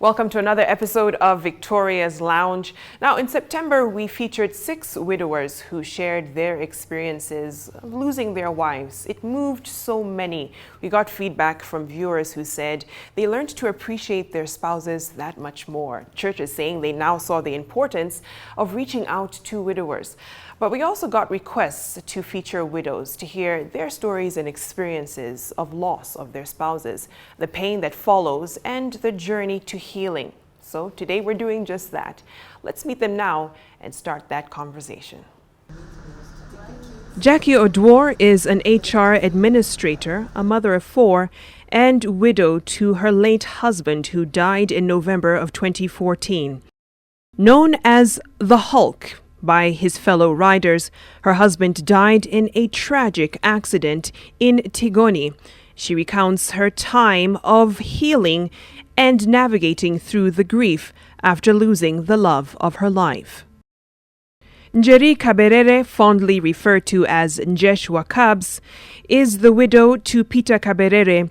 Welcome to another episode of Victoria's Lounge. Now, in September, we featured 6 widowers who shared their experiences of losing their wives. It moved so many. We got feedback from viewers who said they learned to appreciate their spouses that much more. Churches saying they now saw the importance of reaching out to widowers. But we also got requests to feature widows to hear their stories and experiences of loss of their spouses, the pain that follows, and the journey to healing. So today we're doing just that. Let's meet them now and start that conversation. Jackie Odwar is an HR administrator, a mother of 4, and widow to her late husband who died in November of 2014. Known as the Hulk by his fellow riders, her husband died in a tragic accident in Tigoni. She recounts her time of healing and navigating through the grief after losing the love of her life. Njeri Kaberere, fondly referred to as Njeshwa Kabs, is the widow to Peter Kaberere.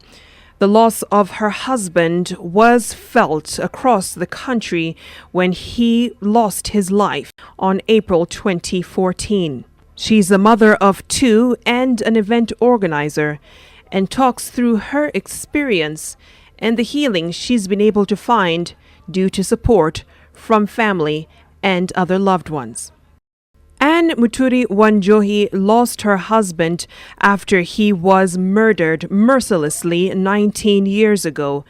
The loss of her husband was felt across the country when he lost his life on April 2014. She's a mother of 2 and an event organizer, and talks through her experience and the healing she's been able to find due to support from family and other loved ones. Anne Muturi Wanjohi lost her husband after he was murdered mercilessly 19 years ago.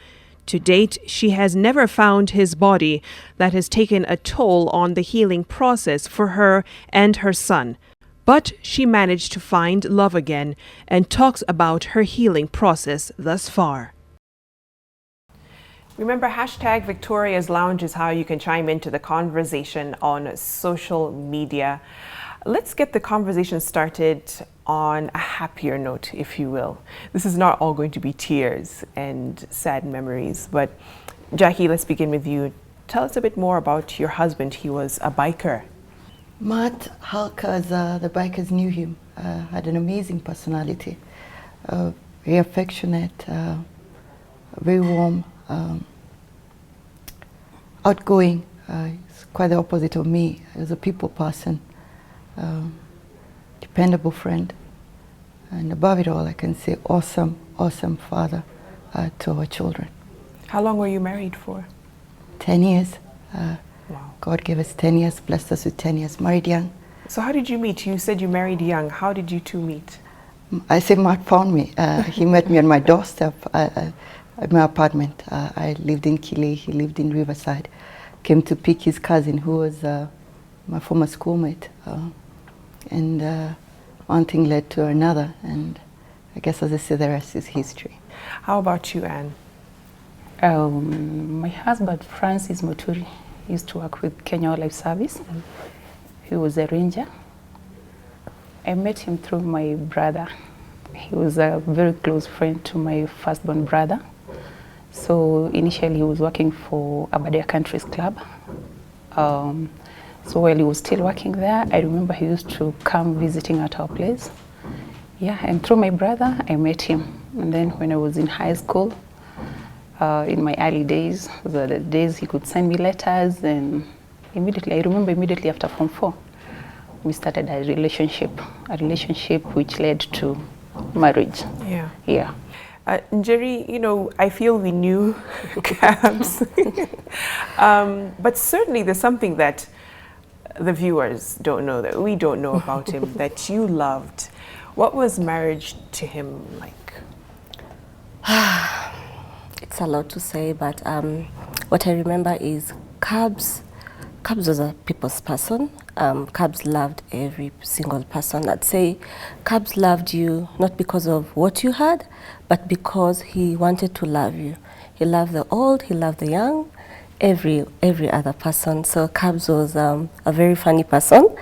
To date, she has never found his body. That has taken a toll on the healing process for her and her son. But she managed to find love again and talks about her healing process thus far. Remember, hashtag Victoria's Lounge is how you can chime into the conversation on social media. Let's get the conversation started on a happier note, if you will. This is not all going to be tears and sad memories, but Jackie, let's begin with you. Tell us a bit more about your husband. He was a biker. Matt Hulk, as the bikers knew him, had an amazing personality, very affectionate, very warm, outgoing. He's quite the opposite of me. He was a people person, dependable friend, and above it all, I can say awesome father to our children. How long were you married for? 10 years. Wow. God gave us 10 years, blessed us with 10 years, married young. So how did you meet? You said you married young. How did you two meet? I say Matt found me. He met me on my doorstep at my apartment. I lived in Kile, he lived in Riverside. Came to pick his cousin who was my former schoolmate. And one thing led to another, and I guess, as I say, the rest is history. How about you, Anne? My husband, Francis Muturi, used to work with Kenya Wildlife Service. He was a ranger. I met him through my brother. He was a very close friend to my firstborn brother. So initially he was working for Aberdare Countries Club. So while he was still working there, I remember he used to come visiting at our place. Yeah, and through my brother, I met him. And then when I was in high school, in my early days, the days he could send me letters, and I remember immediately after Form 4, we started a relationship which led to marriage. Yeah. Njeri, you know, I feel we knew Cabs, but certainly there's something that the viewers don't know, that we don't know about him, that you loved. What was marriage to him like? It's a lot to say, but what I remember is Cabs was a people's person. Cabs loved every single person. I'd say Cabs loved you not because of what you had, but because he wanted to love you. He loved the old, he loved the young, every other person. So Cabs was a very funny person.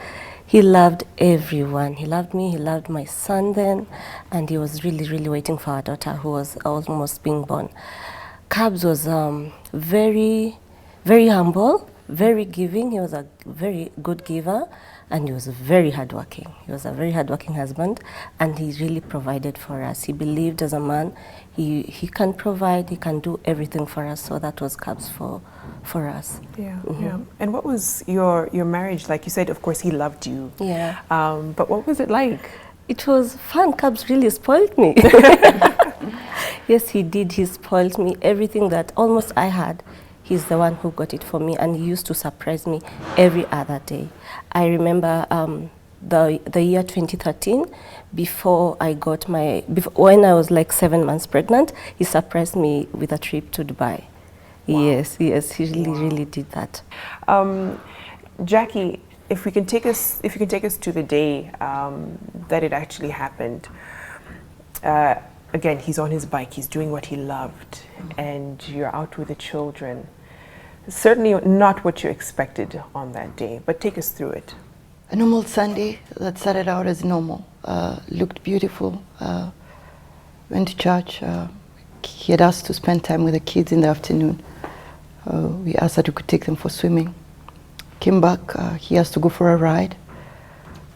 He loved everyone. He loved me, he loved my son then, and he was really waiting for our daughter who was almost being born. Cabs was very humble, very giving. He was a very good giver, and he was very hardworking. He was a very hardworking husband, and he really provided for us. He believed as a man, he can provide, he can do everything for us. So that was Cabs for us. Yeah, yeah. And what was your marriage like? You said, of course, he loved you. Yeah. But what was it like? It was fun. Cabs really spoiled me. Yes, he did. He spoiled me. Everything that almost I had, he's the one who got it for me, and he used to surprise me every other day. I remember the year 2013, before I got when I was like 7 months pregnant, he surprised me with a trip to Dubai. Wow. Yes, he really did that. Jackie, if you can take us to the day that it actually happened. Again, he's on his bike, he's doing what he loved, and you're out with the children. Certainly not what you expected on that day, but take us through it. A normal Sunday that started out as normal, looked beautiful, went to church. He had asked to spend time with the kids in the afternoon. We asked that we could take them for swimming. Came back, he asked to go for a ride.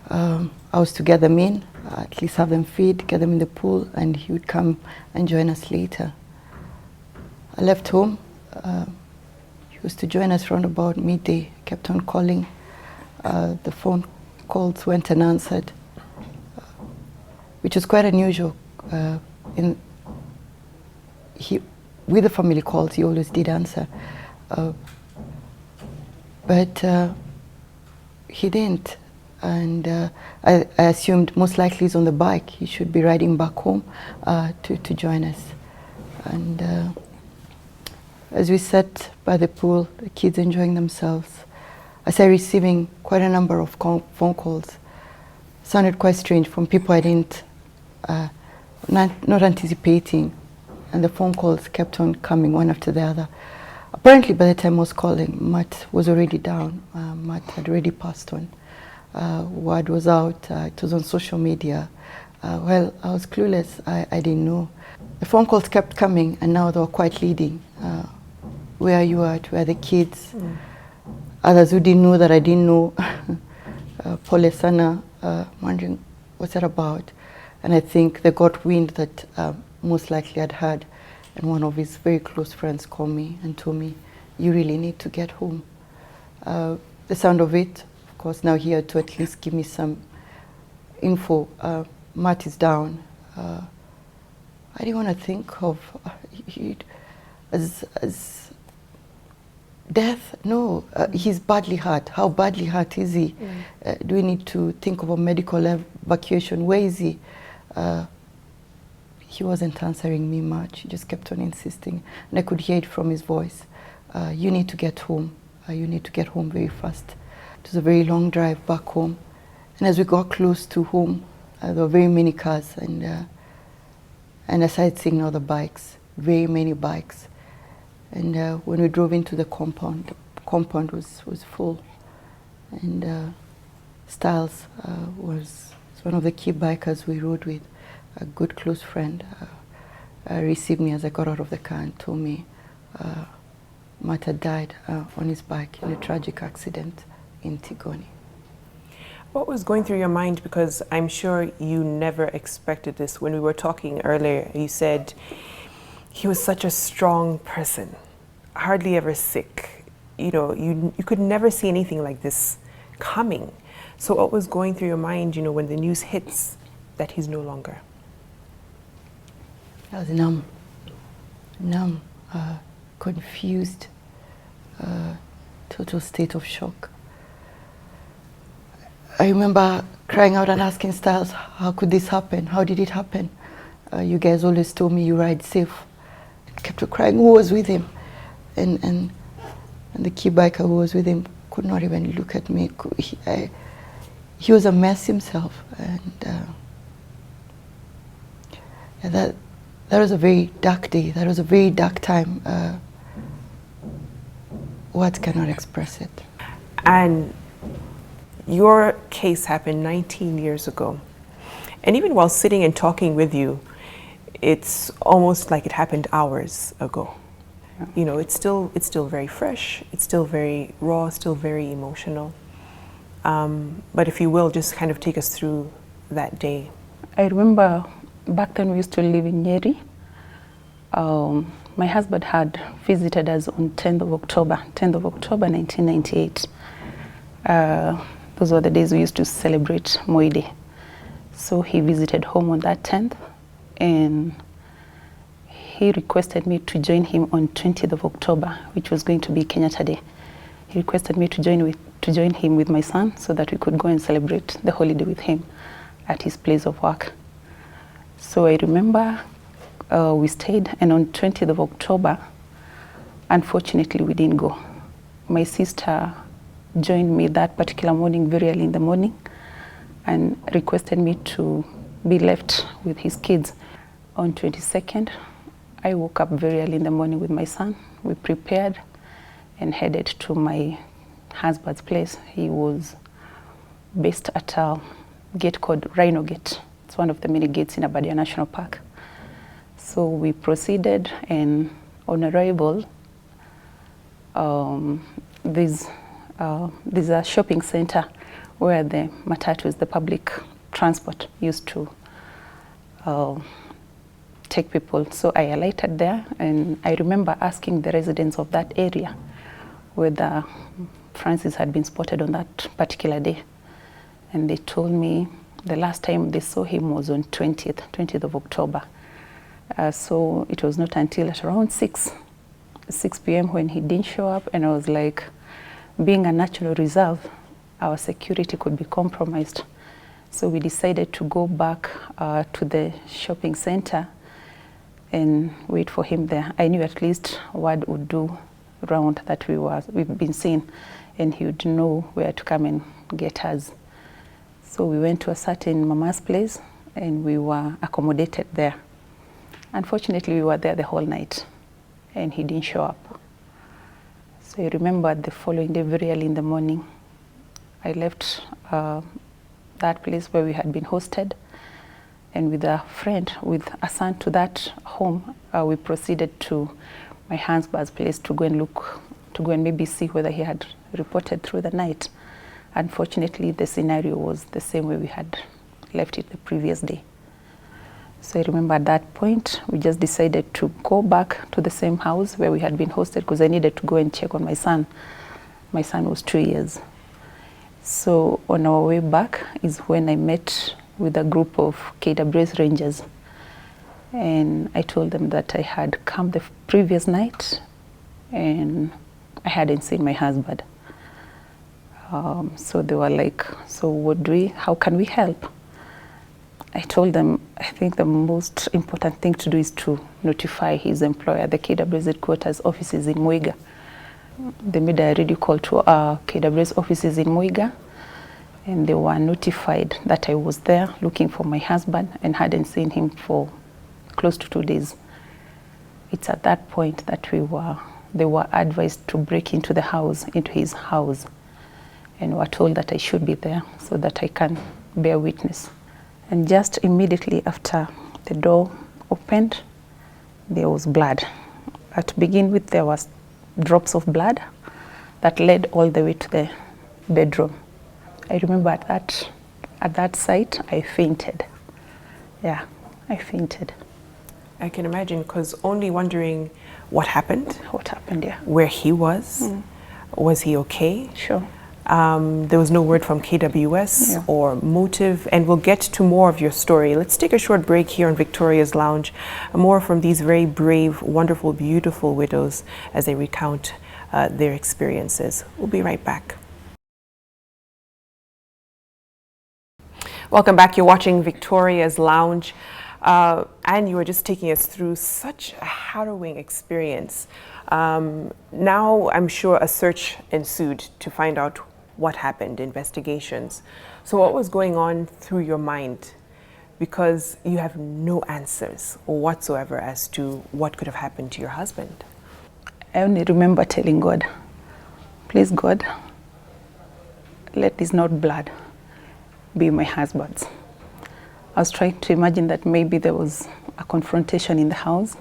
I was to get them in, at least have them feed, get them in the pool, and he would come and join us later. I left home. He was to join us around about midday. Kept on calling. The phone calls went unanswered, which was quite unusual. With the family calls, he always did answer. But he didn't. And I assumed most likely he's on the bike. He should be riding back home to join us. And as we sat by the pool, the kids enjoying themselves, I started receiving quite a number of phone calls. Sounded quite strange from people I didn't, not anticipating. And the phone calls kept on coming one after the other. Apparently by the time I was calling, Matt was already down. Matt had already passed on. Word was out, it was on social media. Well, I was clueless, I didn't know. The phone calls kept coming, and now they were quite leading. Where are you at? Where are the kids? Others who didn't know that I didn't know. Pole sana, wondering what's that about? And I think they got wind that most likely I'd heard, and one of his very close friends called me and told me, you really need to get home. The sound of it, of course, now he had to at least give me some info. Matt is down. I didn't want to think of as death. No, he's badly hurt. How badly hurt is he? Do we need to think of a medical evacuation? Where is he? He wasn't answering me much. He just kept on insisting, and I could hear it from his voice. You need to get home. You need to get home very fast. It was a very long drive back home. And as we got close to home, there were very many cars, and I started seeing other bikes, very many bikes. And when we drove into the compound was full. And Styles was one of the key bikers we rode with, a good close friend. Received me as I got out of the car and told me Matt had died on his bike in a tragic accident in Tigoni. What was going through your mind? Because I'm sure you never expected this. When we were talking earlier, you said he was such a strong person, hardly ever sick. You know, you could never see anything like this coming. So what was going through your mind, you know, when the news hits that he's no longer? I was numb, confused, total state of shock. I remember crying out and asking Styles, how could this happen? How did it happen? You guys always told me you ride safe. I kept crying. Who was with him? And the key biker who was with him could not even look at me. He was a mess himself. And that was a very dark day. That was a very dark time. Words cannot express it. And your case happened 19 years ago. And even while sitting and talking with you, it's almost like it happened hours ago. Yeah. You know, it's still very fresh. It's still very raw, still very emotional. But if you will, just kind of take us through that day. I remember back then we used to live in Nyeri. My husband had visited us on 10th of October 1998. Those were the days we used to celebrate Moi Day. So he visited home on that 10th, and he requested me to join him on 20th of October, which was going to be Kenyatta Day. He requested me to join him with my son so that we could go and celebrate the holiday with him at his place of work. So I remember we stayed, and on 20th of October, unfortunately we didn't go. My sister joined me that particular morning, very early in the morning, and requested me to be left with his kids. On 22nd, I woke up very early in the morning with my son. We prepared and headed to my husband's place. He was based at a gate called Rhino Gate. It's one of the many gates in Abadia National Park. So we proceeded, and on arrival, there's a shopping center where the matatus, the public transport, used to take people. So I alighted there, and I remember asking the residents of that area whether Francis had been spotted on that particular day. And they told me the last time they saw him was on 20th of October. So it was not until at around 6 p.m. when he didn't show up, and I was like, being a natural reserve, our security could be compromised. So we decided to go back to the shopping center and wait for him there. I knew at least word would do round that we've been seeing, and he would know where to come and get us. So we went to a certain mama's place, and we were accommodated there. Unfortunately, we were there the whole night, and he didn't show up. So I remember the following day, very early in the morning, I left that place where we had been hosted, and with a friend, with a son to that home, we proceeded to my husband's place to go and maybe see whether he had reported through the night. Unfortunately, the scenario was the same way we had left it the previous day. So I remember at that point, we just decided to go back to the same house where we had been hosted, because I needed to go and check on my son. My son was 2 years. So on our way back is when I met with a group of KWS Rangers. And I told them that I had come the previous night and I hadn't seen my husband. So they were like, so how can we help? I told them, I think the most important thing to do is to notify his employer, the KWS headquarters offices in Muiga. They made a radio call to our KWS offices in Muiga, and they were notified that I was there looking for my husband and hadn't seen him for close to 2 days. It's at that point that they were advised to break into his house, and were told that I should be there so that I can bear witness. And just immediately after the door opened, there was blood. To begin with, there was drops of blood that led all the way to the bedroom. I remember at that site, I fainted. Yeah, I fainted. I can imagine, because only wondering what happened. What happened, yeah. Where he was. Was he okay? Sure. There was no word from KWS or motive, and we'll get to more of your story. Let's take a short break here on Victoria's Lounge. More from these very brave, wonderful, beautiful widows as they recount their experiences. We'll be right back. Welcome back. You're watching Victoria's Lounge. And you were just taking us through such a harrowing experience. Now I'm sure a search ensued to find out what happened, investigations. So what was going on through your mind? Because you have no answers whatsoever as to what could have happened to your husband. I only remember telling God, please God, let this not blood be my husband's. I was trying to imagine that maybe there was a confrontation in the house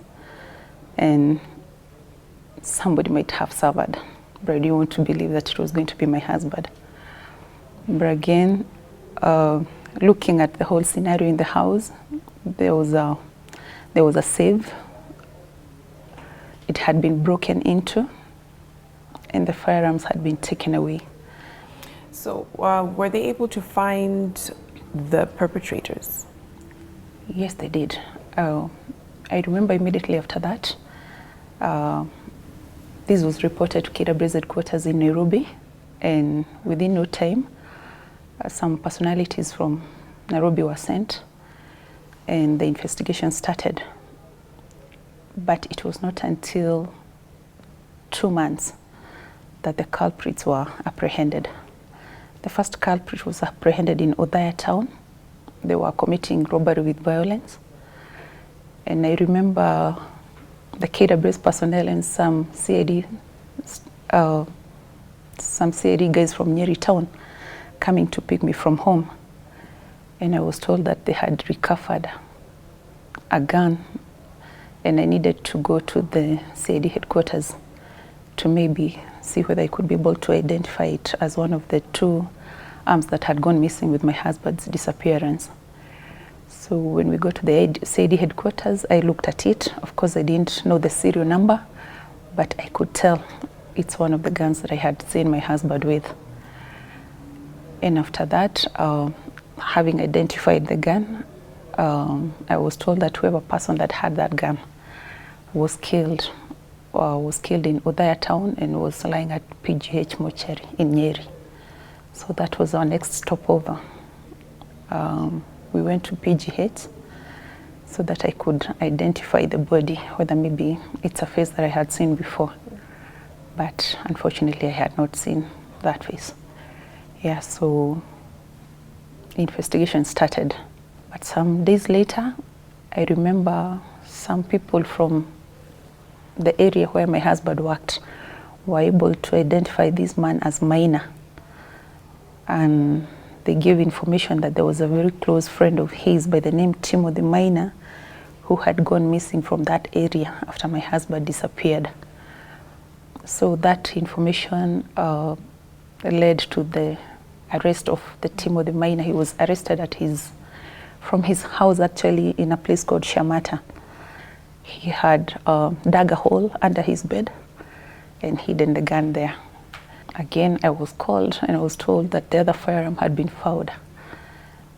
and somebody might have suffered, but I didn't want to believe that it was going to be my husband. But again, looking at the whole scenario in the house, there was a safe. It had been broken into, and the firearms had been taken away. So were they able to find the perpetrators? Yes, they did. I remember immediately after that, this was reported to KW's headquarters in Nairobi, and within no time, some personalities from Nairobi were sent, and the investigation started. But it was not until 2 months that the culprits were apprehended. The first culprit was apprehended in Othaya town. They were committing robbery with violence. And I remember the KWS personnel and some CID guys from Nyeri town coming to pick me from home. And I was told that they had recovered a gun, and I needed to go to the CID headquarters to maybe see whether I could be able to identify it as one of the 2 arms that had gone missing with my husband's disappearance. So when we got to the CID headquarters, I looked at it. Of course, I didn't know the serial number, but I could tell it's one of the guns that I had seen my husband with. And after that, having identified the gun, I was told that whoever person that had that gun was killed in Othaya town and was lying at PGH mortuary in Nyeri. So that was our next stopover. We went to PGH so that I could identify the body, whether maybe it's a face that I had seen before. But unfortunately, I had not seen that face. Yeah, so investigation started. But some days later, I remember some people from the area where my husband worked were able to identify this man as Maina. And they gave information that there was a very close friend of his by the name Timothy Maina who had gone missing from that area after my husband disappeared. So that information led to the arrest of the Timothy Maina. He was arrested from his house actually in a place called Shamata. He had dug a hole under his bed and hidden the gun there. Again, I was called and I was told that the other firearm had been found,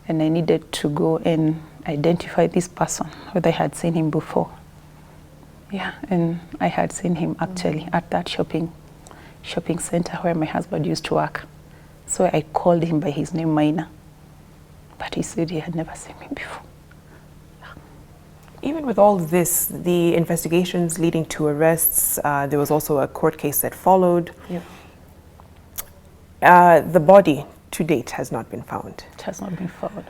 and I needed to go and identify this person, whether I had seen him before. Yeah, and I had seen him actually at that shopping center where my husband used to work. So I called him by his name, Maina, but he said he had never seen me before. Even with all this, the investigations leading to arrests, there was also a court case that followed. Yep. The body to date has not been found. It has not been found.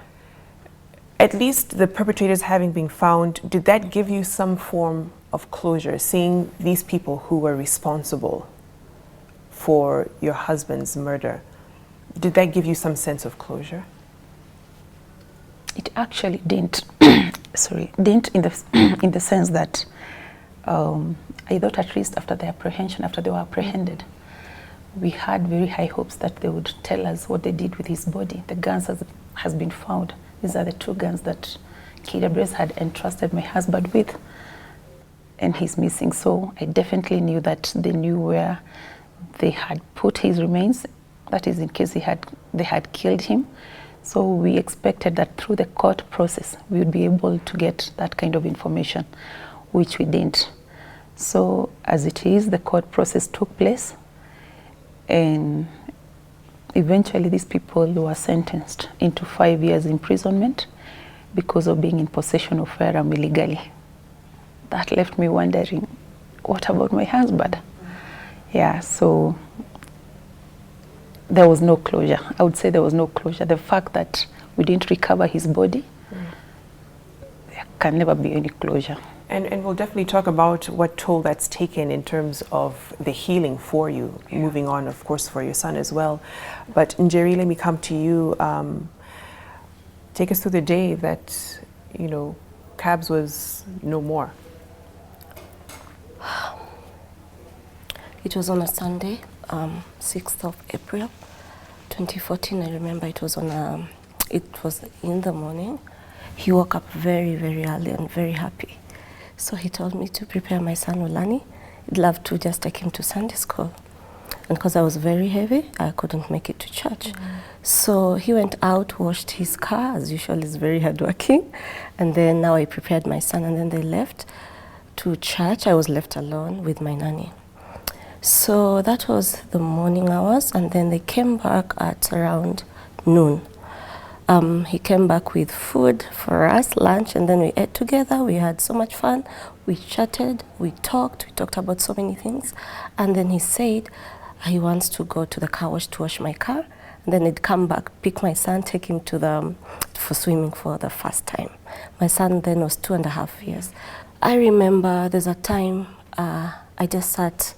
At least the perpetrators having been found, did that give you some form of closure, seeing these people who were responsible for your husband's murder? Did that give you some sense of closure? It actually didn't. Didn't in the sense that I thought at least after the apprehension, after they were apprehended, we had very high hopes that they would tell us what they did with his body. The guns has been found. These are the 2 guns that KWS had entrusted my husband with, and he's missing. So I definitely knew that they knew where they had put his remains. That is, in case they had killed him. So we expected that through the court process, we would be able to get that kind of information, which we didn't. So as it is, the court process took place, and eventually these people were sentenced into 5 years imprisonment because of being in possession of firearm illegally. That left me wondering, what about my husband? Yeah, so there was no closure. I would say there was no closure. The fact that we didn't recover his body, there can never be any closure. And we'll definitely talk about what toll that's taken in terms of the healing for you, moving on, of course, for your son as well. But Njeri, let me come to you. Take us through the day that, Cabs was no more. It was on a Sunday, 6th of April, 2014, I remember it was it was in the morning. He woke up very, very early and very happy. So he told me to prepare my son Olani. He'd love to just take him to Sunday school. And because I was very heavy, I couldn't make it to church. So he went out, washed his car, as usual, he's very hardworking. And then now I prepared my son, and then they left to church. I was left alone with my nanny. So that was the morning hours, and then they came back at around noon. He came back with food for us, lunch, and then we ate together. We had so much fun. We chatted, we talked about so many things. And then he said he wants to go to the car wash to wash my car. And then he'd come back, pick my son, take him to for swimming for the first time. My son then was 2.5 years. I remember there's a time I just sat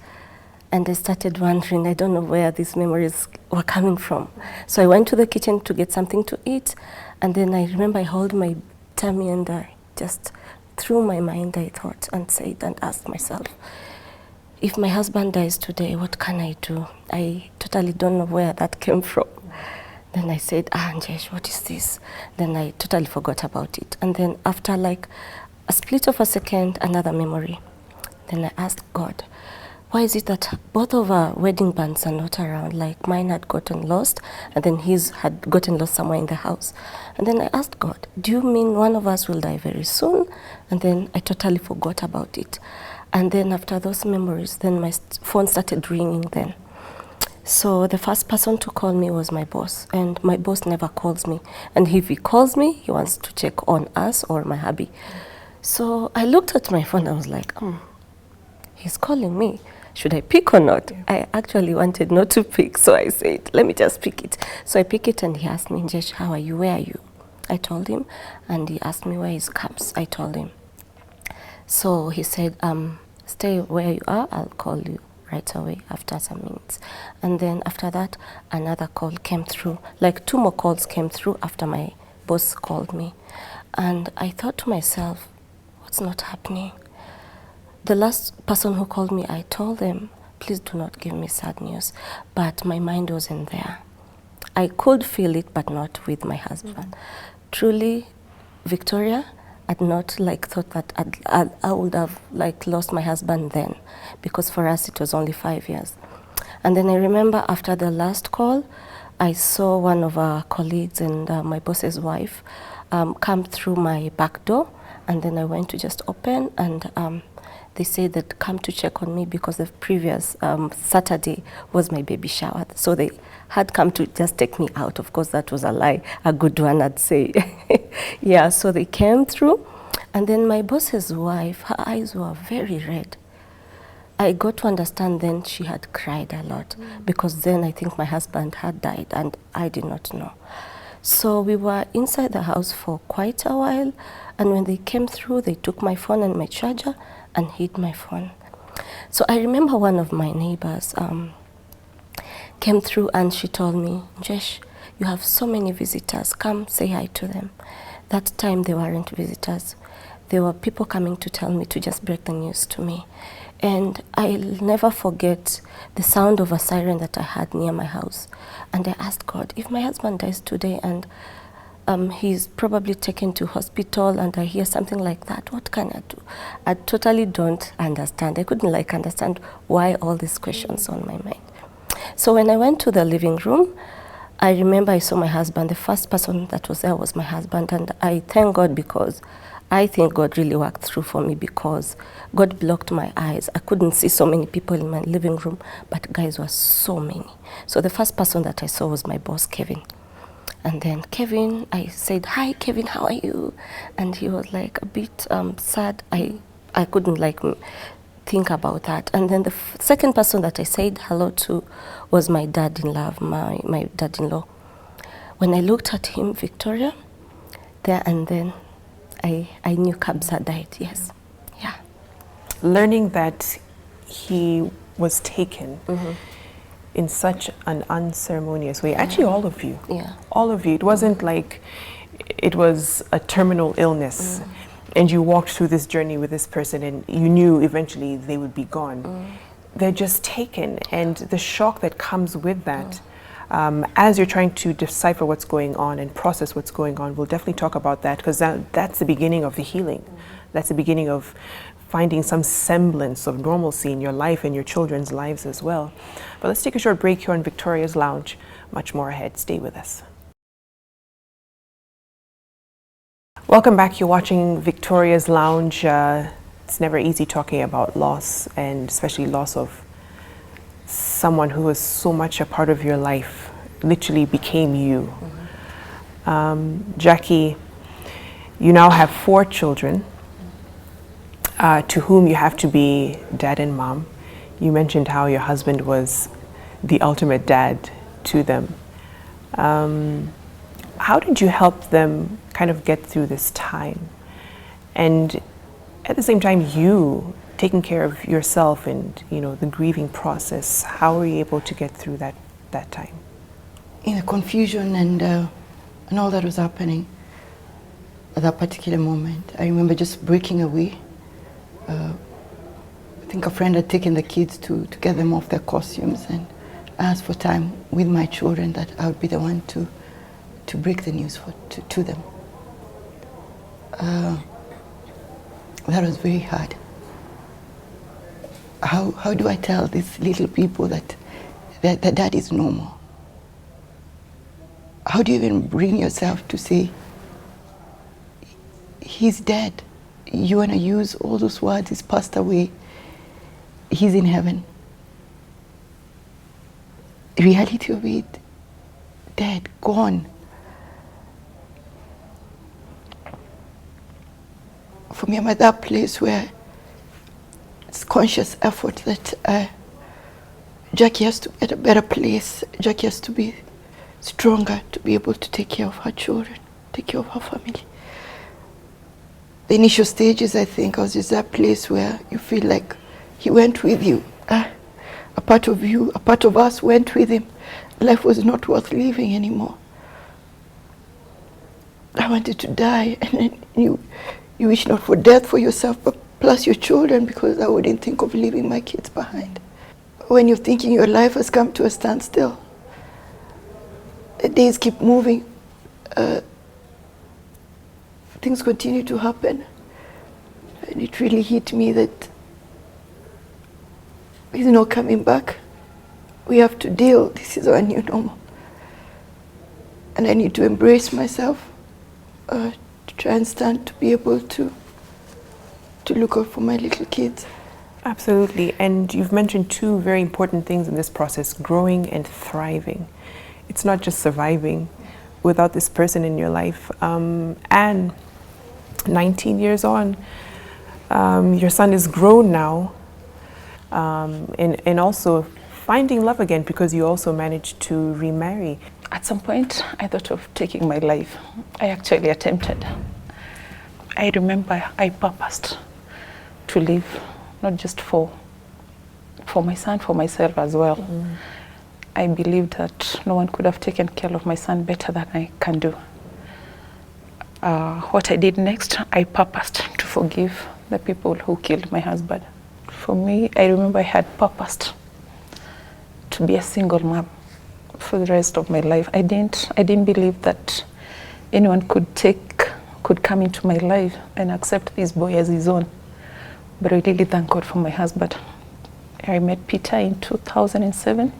and I started wondering, I don't know where these memories were coming from. So I went to the kitchen to get something to eat, and then I remember I held my tummy and I just, through my mind, I thought and said and asked myself, if my husband dies today, what can I do? I totally don't know where that came from. Then I said, Njesh, what is this? Then I totally forgot about it. And then after like a split of a second, another memory. Then I asked God, why is it that both of our wedding bands are not around? Like mine had gotten lost, and then his had gotten lost somewhere in the house. And then I asked God, do you mean one of us will die very soon? And then I totally forgot about it. And then after those memories, then my phone started ringing then. So the first person to call me was my boss, and my boss never calls me. And if he calls me, he wants to check on us or my hubby. So I looked at my phone, I was like, he's calling me. Should I pick or not? Yeah. I actually wanted not to pick, so I said, let me just pick it. So I pick it, and he asked me, Njesh, how are you? Where are you? I told him, and he asked me where his cabs. I told him. So he said, stay where you are, I'll call you right away after some minutes. And then after that, another call came through. Like 2 more calls came through after my boss called me. And I thought to myself, what's not happening? The last person who called me, I told them, please do not give me sad news. But my mind wasn't there. I could feel it, but not with my husband. Truly, Victoria, I'd not thought that I would have lost my husband then, because for us it was only 5 years. And then I remember after the last call, I saw one of our colleagues and my boss's wife come through my back door, and then I went to just open, and they said that come to check on me because the previous Saturday was my baby shower. So they had come to just take me out. Of course, that was a lie, a good one, I'd say. Yeah, so they came through. And then my boss's wife, her eyes were very red. I got to understand then she had cried a lot because then I think my husband had died and I did not know. So we were inside the house for quite a while, and when they came through, they took my phone and my charger and hid my phone. So I remember one of my neighbors came through and she told me, Njesh, you have so many visitors, come say hi to them. That time they weren't visitors. There were people coming to tell me to just break the news to me. And I'll never forget the sound of a siren that I had near my house. And I asked God, if my husband dies today and he's probably taken to hospital and I hear something like that, what can I do? I totally don't understand. I couldn't understand why all these questions on my mind. So when I went to the living room, I remember I saw my husband. The first person that was there was my husband, and I thank God because I think God really worked through for me because God blocked my eyes. I couldn't see so many people in my living room, but guys were so many. So the first person that I saw was my boss, Kevin. And then Kevin, I said, hi, Kevin, how are you? And he was like a bit sad. I couldn't think about that. And then the second person that I said hello to was my dad-in-law, my dad-in-law. When I looked at him, Victoria, there and then, I knew Kabza died, yes. Yeah. Learning that he was taken in such an unceremonious way. Actually, all of you. Yeah. All of you. It wasn't like it was a terminal illness and you walked through this journey with this person and you knew eventually they would be gone. They're just taken, and the shock that comes with that. As you're trying to decipher what's going on and process what's going on, we'll definitely talk about that, because that's the beginning of the healing. That's the beginning of finding some semblance of normalcy in your life and your children's lives as well. But let's take a short break here on Victoria's Lounge. Much more ahead. Stay with us. Welcome back. You're watching Victoria's Lounge. It's never easy talking about loss, and especially loss of someone who was so much a part of your life, literally became you. Jackie, you now have 4 children to whom you have to be dad and mom. You mentioned how your husband was the ultimate dad to them. How did you help them kind of get through this time? And at the same time, you taking care of yourself and, you know, the grieving process, how were you able to get through that time? In the confusion and all that was happening at that particular moment, I remember just breaking away. I think a friend had taken the kids to get them off their costumes, and asked for time with my children that I would be the one to break the news to them. That was very hard. How do I tell these little people that dad is normal? How do you even bring yourself to say, he's dead? You want to use all those words, he's passed away, he's in heaven. The reality of it, dead, gone. For me, I'm at that place where it's conscious effort that Jackie has to be at a better place. Jackie has to be stronger to be able to take care of her children, take care of her family. The initial stages, I think, was just that place where you feel like he went with you. A part of you, a part of us went with him. Life was not worth living anymore. I wanted to die, and then you wish not for death for yourself, but plus your children, because I wouldn't think of leaving my kids behind. When you're thinking your life has come to a standstill, the days keep moving, things continue to happen, and it really hit me that he's not coming back. We have to deal. This is our new normal. And I need to embrace myself, to try and stand to be able to look out for my little kids. Absolutely. And you've mentioned 2 very important things in this process: growing and thriving. It's not just surviving without this person in your life. And 19 years on, your son is grown now, and also finding love again, because you also managed to remarry. At some point, I thought of taking my life. I actually attempted. I remember I purposed to live, not just for my son, for myself as well. I believed that no one could have taken care of my son better than I can do. What I did next, I purposed to forgive the people who killed my husband. For me, I remember I had purposed to be a single mom for the rest of my life. I didn't believe that anyone could come into my life and accept this boy as his own. But I really thank God for my husband. I met Peter in 2007.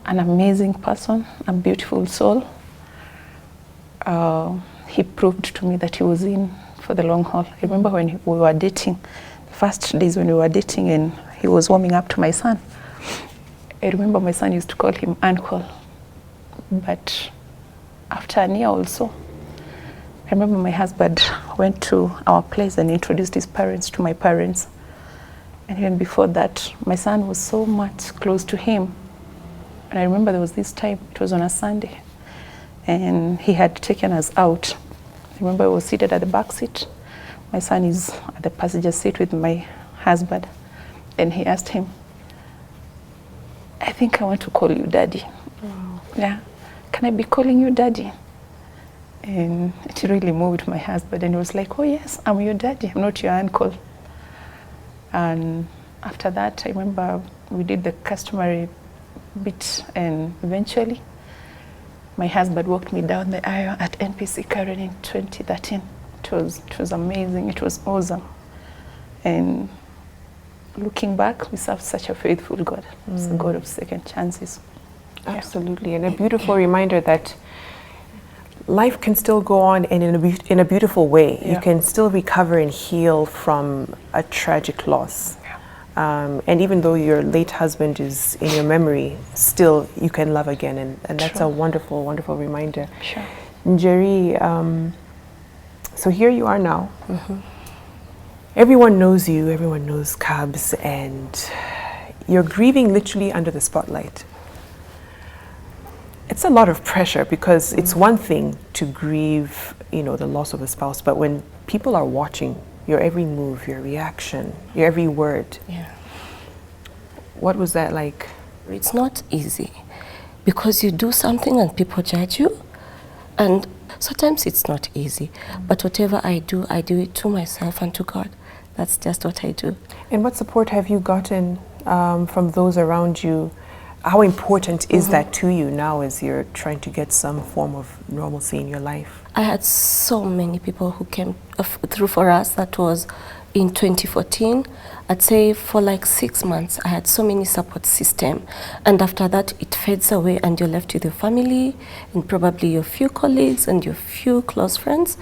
An amazing person, a beautiful soul. He proved to me that he was in for the long haul. I remember when we were dating, the first days when we were dating and he was warming up to my son. I remember my son used to call him Uncle. But after a year also, I remember my husband went to our place and introduced his parents to my parents. And even before that, my son was so much close to him. And I remember there was this time, it was on a Sunday, and he had taken us out. I remember I was seated at the back seat. My son is at the passenger seat with my husband. And he asked him, I think I want to call you Daddy. Wow. Yeah, can I be calling you Daddy? And it really moved my husband, and he was like, oh yes, I'm your daddy, I'm not your uncle. And after that, I remember we did the customary bit, and eventually my husband walked me down the aisle at NPC Karen in 2013. It was amazing. It was awesome. And looking back, we serve such a faithful God. He's a God of second chances. Absolutely, and a beautiful reminder that life can still go on and in a beautiful way. Yeah. You can still recover and heal from a tragic loss. And even though your late husband is in your memory, still you can love again, and that's a wonderful, wonderful reminder. Sure. Njeri, so here you are now. Everyone knows you, everyone knows Kabs, and you're grieving literally under the spotlight. It's a lot of pressure because it's one thing to grieve, the loss of a spouse, but when people are watching your every move, your reaction, your every word. Yeah. What was that like? It's not easy because you do something and people judge you, and sometimes it's not easy. But whatever I do it to myself and to God. That's just what I do. And what support have you gotten from those around you? How important is that to you now as you're trying to get some form of normalcy in your life? I had so many people who came through for us. That was in 2014. I'd say for like 6 months, I had so many support system. And after that, it fades away and you're left with your family and probably your few colleagues and your few close friends.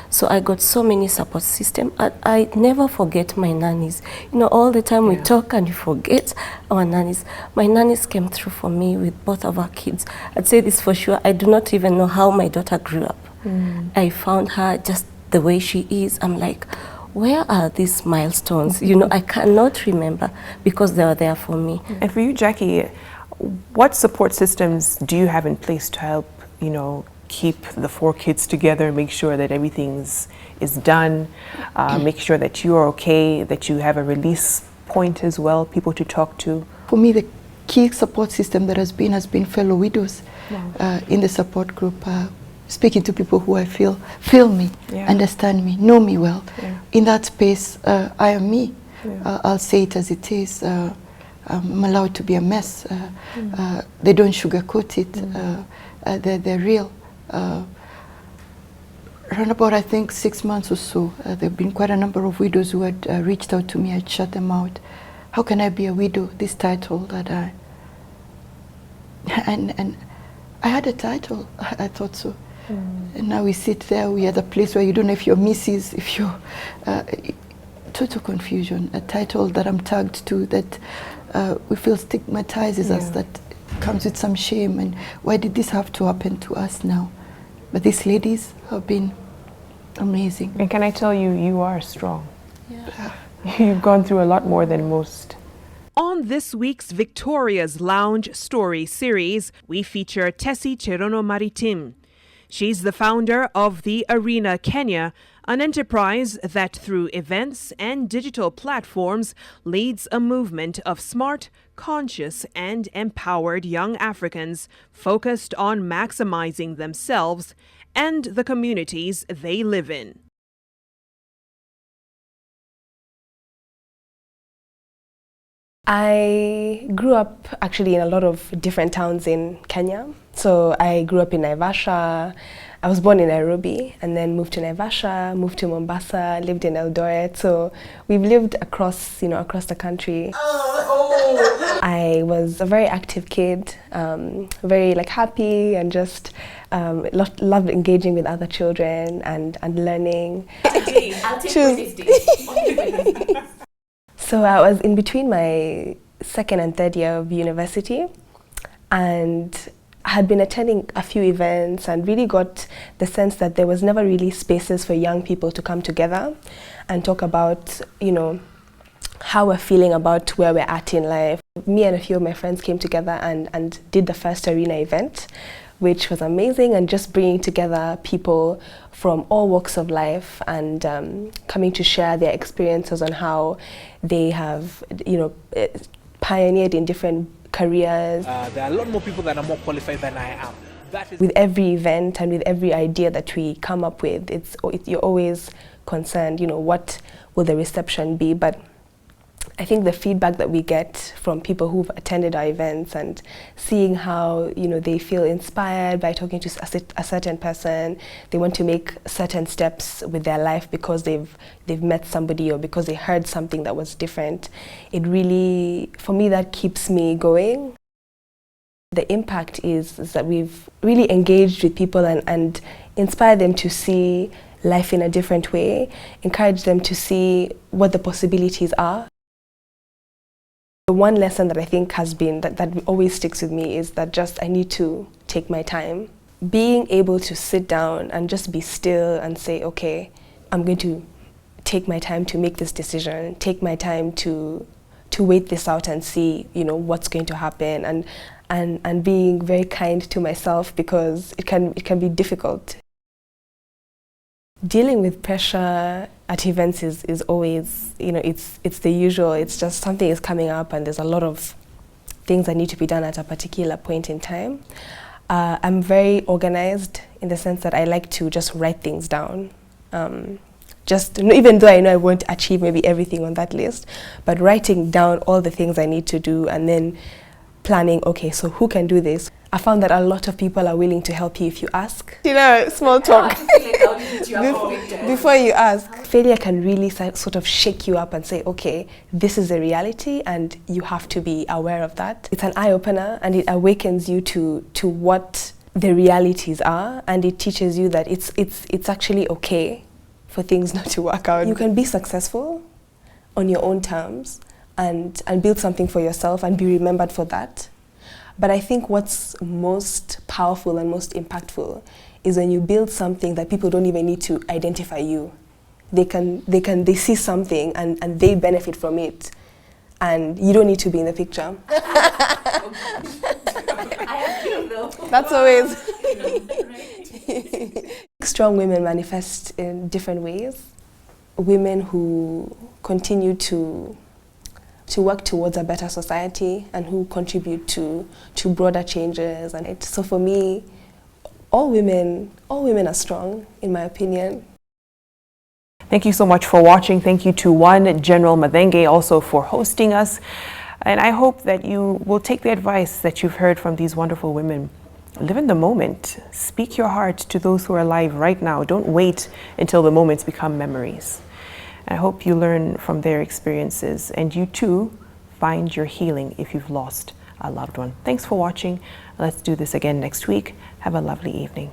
So I got so many support system. I never forget my nannies. All the time we talk and we forget our nannies. My nannies came through for me with both of our kids. I'd say this for sure. I do not even know how my daughter grew up. I found her just the way she is. I'm like, where are these milestones? I cannot remember because they were there for me. And for you, Jackie, what support systems do you have in place to help, keep the 4 kids together, make sure that everything is done, make sure that you are okay, that you have a release point as well, people to talk to? For me, the key support system that has been fellow widows in the support group, speaking to people who I feel me, understand me, know me well. In that space, I am me. I'll say it as it is. I'm allowed to be a mess. They don't sugarcoat it. They're real. Around about, I think, 6 months or so, there have been quite a number of widows who had reached out to me. I'd shut them out. How can I be a widow? This title that and I had a title. I thought so. And now we sit there. We are at a place where you don't know if you're Mrs., if you're total confusion. A title that I'm tagged to that we feel stigmatizes us. That comes with some shame. And why did this have to happen to us now? But these ladies have been amazing. And can I tell you, you are strong. You've gone through a lot more than most. On this week's Victoria's Lounge Story series, we feature Tessie Cherono Maritim. She's the founder of The Arena Kenya, an enterprise that through events and digital platforms leads a movement of smart, conscious, and empowered young Africans focused on maximizing themselves and the communities they live in. I grew up actually in a lot of different towns in Kenya. So I grew up in Naivasha. I was born in Nairobi and then moved to Naivasha, moved to Mombasa, lived in Eldoret. So we've lived across the country. I was a very active kid, very happy and just loved engaging with other children and learning. So I was in between my second and third year of university, and I had been attending a few events and really got the sense that there was never really spaces for young people to come together and talk about, how we're feeling about where we're at in life. Me and a few of my friends came together and did the first arena event, which was amazing, and just bringing together people from all walks of life and coming to share their experiences on how they have, pioneered in different careers. There are a lot more people that are more qualified than I am. With every event and with every idea that we come up with, you're always concerned, what will the reception be? But I think the feedback that we get from people who've attended our events and seeing how, you know, they feel inspired by talking to a certain person, they want to make certain steps with their life because they've met somebody or because they heard something that was different. It really, for me, that keeps me going. The impact is that we've really engaged with people and inspired them to see life in a different way, encourage them to see what the possibilities are. The one lesson that I think has been, that always sticks with me, is that just I need to take my time. Being able to sit down and just be still and say, okay, I'm going to take my time to make this decision, take my time to wait this out and see, you know, what's going to happen, and being very kind to myself, because it can be difficult. Dealing with pressure at events is always, you know, it's the usual. It's just something is coming up and there's a lot of things that need to be done at a particular point in time. I'm very organized in the sense that I like to just write things down. Even though I know I won't achieve maybe everything on that list, but writing down all the things I need to do and then planning, okay, so who can do this? I found that a lot of people are willing to help you if you ask. You know, small talk. Before you ask. Failure can really sort of shake you up and say, okay, this is a reality and you have to be aware of that. It's an eye-opener and it awakens you to what the realities are, and it teaches you that it's actually okay for things not to work out. You can be successful on your own terms and build something for yourself and be remembered for that. But I think what's most powerful and most impactful is when you build something that people don't even need to identify you. They see something and they benefit from it, and you don't need to be in the picture. That's always. Strong women manifest in different ways. Women who continue to work towards a better society and who contribute to broader changes. And so for me, all women are strong, in my opinion. Thank you so much for watching. Thank you to General Magenyi also for hosting us. And I hope that you will take the advice that you've heard from these wonderful women. Live in the moment. Speak your heart to those who are alive right now. Don't wait until the moments become memories. I hope you learn from their experiences and you too find your healing if you've lost a loved one. Thanks for watching. Let's do this again next week. Have a lovely evening.